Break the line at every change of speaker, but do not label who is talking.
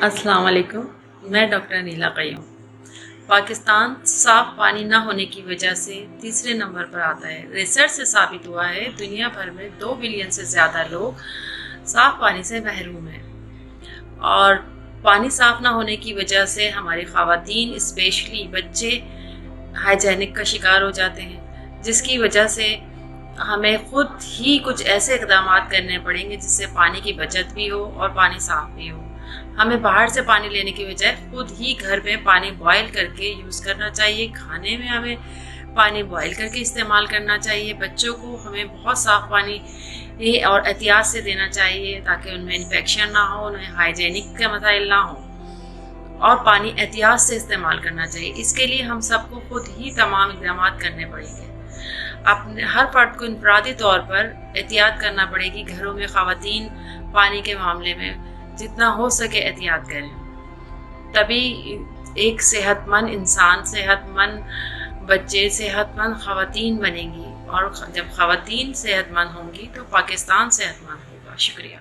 السلام علیکم، میں ڈاکٹر نیلا قیوم۔ پاکستان صاف پانی نہ ہونے کی وجہ سے تیسرے نمبر پر آتا ہے۔ ریسرچ سے ثابت ہوا ہے دنیا بھر میں 2 بلین سے زیادہ لوگ صاف پانی سے محروم ہیں، اور پانی صاف نہ ہونے کی وجہ سے ہماری خواتین اسپیشلی بچے ہائیجینک کا شکار ہو جاتے ہیں، جس کی وجہ سے ہمیں خود ہی کچھ ایسے اقدامات کرنے پڑیں گے جس سے پانی کی بچت بھی ہو اور پانی صاف بھی ہو۔ ہمیں باہر سے پانی لینے کی بجائے خود ہی گھر میں پانی بوائل کر کے یوز کرنا چاہیے۔ کھانے میں ہمیں پانی بوائل کر کے استعمال کرنا چاہیے۔ بچوں کو ہمیں بہت صاف پانی اور احتیاط سے دینا چاہیے تاکہ ان میں انفیکشن نہ ہو، انہیں ہائیجینک کے مسائل نہ ہوں، اور پانی احتیاط سے استعمال کرنا چاہیے۔ اس کے لیے ہم سب کو خود ہی تمام اقدامات کرنے پڑیں گے۔ اپنے ہر فرد کو انفرادی طور پر احتیاط کرنا پڑے گی۔ گھروں میں خواتین پانی کے معاملے میں جتنا ہو سکے احتیاط کریں، تبھی ایک صحت مند انسان، صحت مند بچے، صحت مند خواتین بنیں گی، اور جب خواتین صحت مند ہوں گی تو پاکستان صحت مند ہوگا۔ شکریہ۔